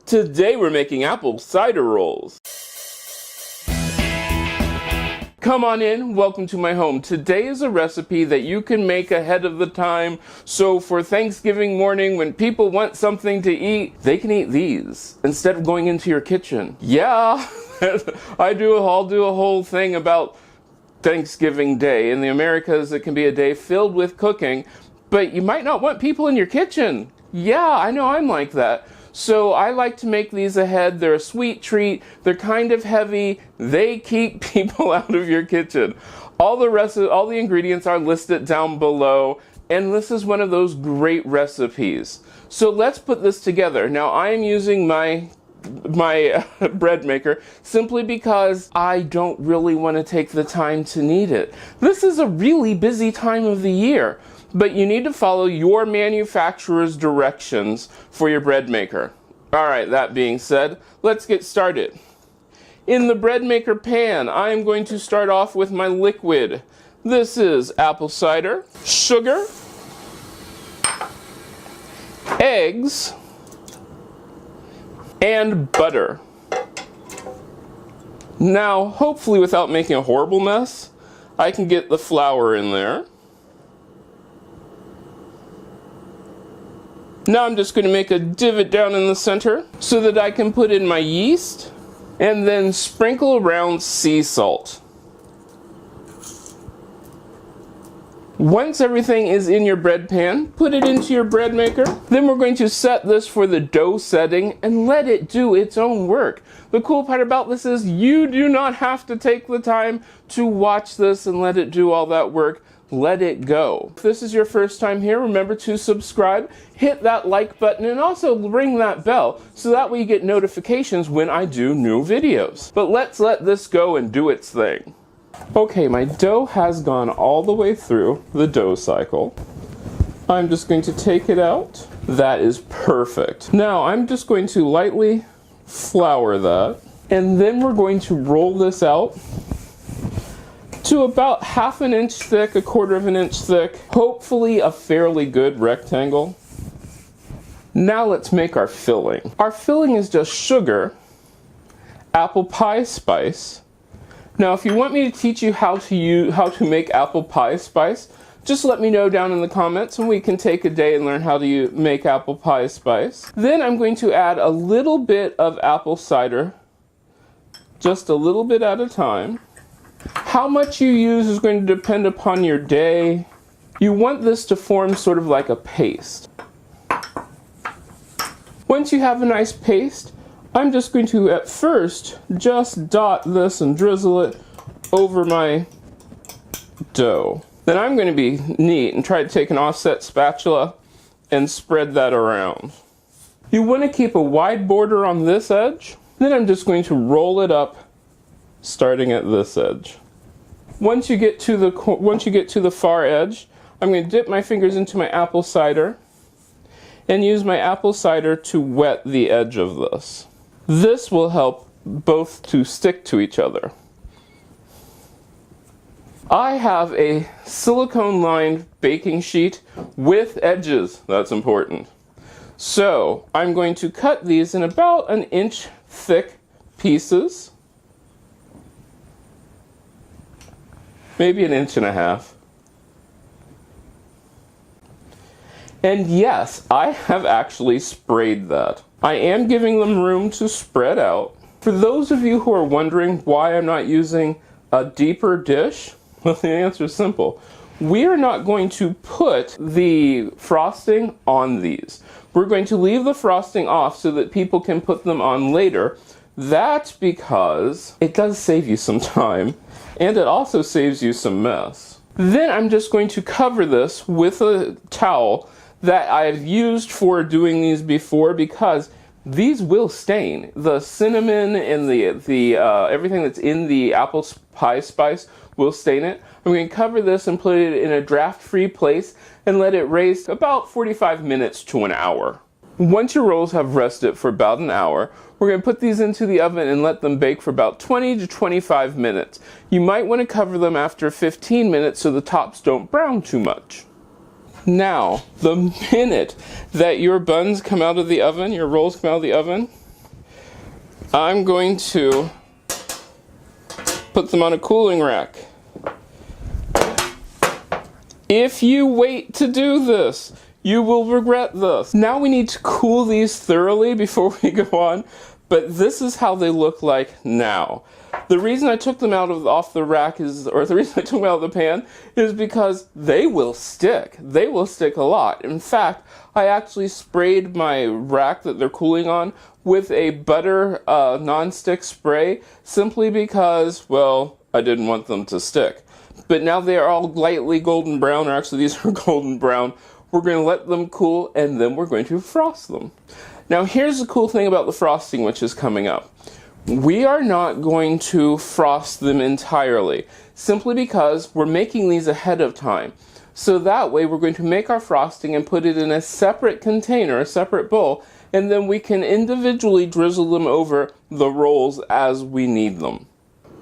Today we're making apple cider rolls. Come on in, welcome to my home. Today is a recipe that you can make ahead of the time. So for Thanksgiving morning, when people want something to eat, they can eat these instead of going into your kitchen. Yeah, I'll do a whole thing about Thanksgiving Day. In the Americas, it can be a day filled with cooking, but you might not want people in your kitchen. Yeah, I know I'm like that. So I like to make these ahead. They're a sweet treat. They're kind of heavy. They keep people out of your kitchen. All the ingredients are listed down below, and this is one of those great recipes. So let's put this together. Now I am using my bread maker simply because I don't really want to take the time to knead it. This is a really busy time of the year, but you need to follow your manufacturer's directions for your bread maker. Alright, that being said, let's get started. In the bread maker pan, I am going to start off with my liquid. This is apple cider, sugar, eggs, and butter. Now, hopefully without making a horrible mess, I can get the flour in there. Now I'm just going to make a divot down in the center so that I can put in my yeast and then sprinkle around sea salt. Once everything is in your bread pan, put it into your bread maker. Then we're going to set this for the dough setting and let it do its own work. The cool part about this is you do not have to take the time to watch this and let it do all that work. Let it go. If this is your first time here, remember to subscribe, hit that like button, and also ring that bell so that way you get notifications when I do new videos. But let's let this go and do its thing. Okay, my dough has gone all the way through the dough cycle. I'm just going to take it out. That is perfect. Now I'm just going to lightly flour that, and then we're going to roll this out to about 1/2 inch thick, 1/4 inch thick, hopefully a fairly good rectangle. Now let's make our filling. Our filling is just sugar, apple pie spice. Now if you want me to teach you how to make apple pie spice, just let me know down in the comments and we can take a day and learn how to make apple pie spice. Then I'm going to add a little bit of apple cider, just a little bit at a time. How much you use is going to depend upon your day. You want this to form sort of like a paste. Once you have a nice paste, I'm just going to at first just dot this and drizzle it over my dough. Then I'm going to be neat and try to take an offset spatula and spread that around. You want to keep a wide border on this edge. Then I'm just going to roll it up starting at this edge. Once you get to the far edge, I'm going to dip my fingers into my apple cider and use my apple cider to wet the edge of this. This will help both to stick to each other. I have a silicone lined baking sheet with edges. That's important. So I'm going to cut these in about 1 inch thick pieces. Maybe 1.5 inches. And yes, I have actually sprayed that. I am giving them room to spread out. For those of you who are wondering why I'm not using a deeper dish, well, the answer is simple. We are not going to put the frosting on these. We're going to leave the frosting off so that people can put them on later. That's because it does save you some time, and it also saves you some mess. Then I'm just going to cover this with a towel that I've used for doing these before because these will stain. The cinnamon and the everything that's in the apple pie spice will stain it. I'm going to cover this and put it in a draft-free place and let it rest about 45 minutes to an hour. Once your rolls have rested for about an hour, we're going to put these into the oven and let them bake for about 20 to 25 minutes. You might want to cover them after 15 minutes so the tops don't brown too much. Now, the minute that your buns come out of the oven, your rolls come out of the oven, I'm going to put them on a cooling rack. If you wait to do this, you will regret this. Now we need to cool these thoroughly before we go on, but this is how they look like now. The reason I took them off the rack or the reason I took them out of the pan is because they will stick. They will stick a lot. In fact, I actually sprayed my rack that they're cooling on with a butter non-stick spray simply because, well, I didn't want them to stick. But now they are all lightly golden brown, or actually these are golden brown. We're going to let them cool and then we're going to frost them. Now here's the cool thing about the frosting which is coming up. We are not going to frost them entirely, simply because we're making these ahead of time. So that way we're going to make our frosting and put it in a separate container, a separate bowl, and then we can individually drizzle them over the rolls as we need them.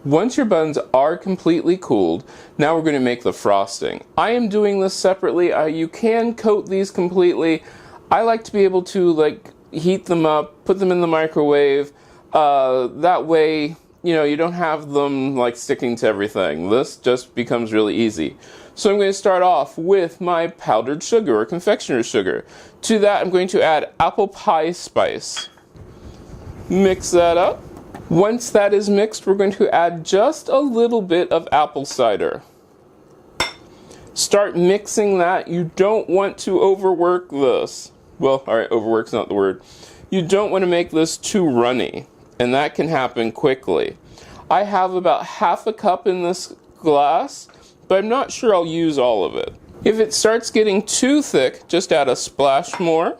Once your buns are completely cooled, now we're going to make the frosting. I am doing this separately. You can coat these completely. I like to be able to heat them up, put them in the microwave. That way, you don't have them sticking to everything. This just becomes really easy. So I'm going to start off with my powdered sugar or confectioner sugar. To that I'm going to add apple pie spice. Mix that up. Once that is mixed, we're going to add just a little bit of apple cider. Start mixing that. You don't want to overwork this. Well, alright, overwork's not the word. You don't want to make this too runny, and that can happen quickly. I have about half a cup in this glass, but I'm not sure I'll use all of it. If it starts getting too thick, just add a splash more.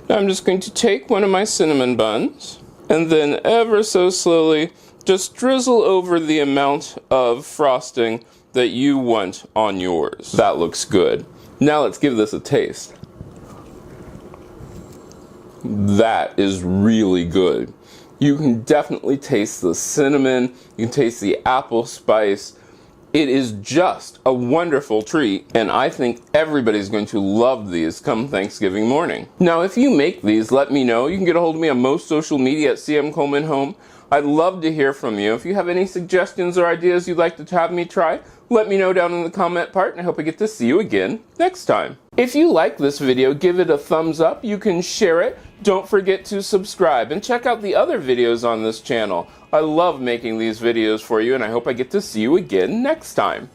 Now I'm just going to take one of my cinnamon buns, and then ever so slowly just drizzle over the amount of frosting that you want on yours. That looks good. Now let's give this a taste. That is really good. You can definitely taste the cinnamon, you can taste the apple spice. It is just a wonderful treat, and I think everybody's going to love these come Thanksgiving morning. Now, if you make these, let me know. You can get a hold of me on most social media at cmcolemanhome. I'd love to hear from you. If you have any suggestions or ideas you'd like to have me try, let me know down in the comment part, and I hope I get to see you again next time. If you like this video, give it a thumbs up. You can share it. Don't forget to subscribe and check out the other videos on this channel. I love making these videos for you, and I hope I get to see you again next time.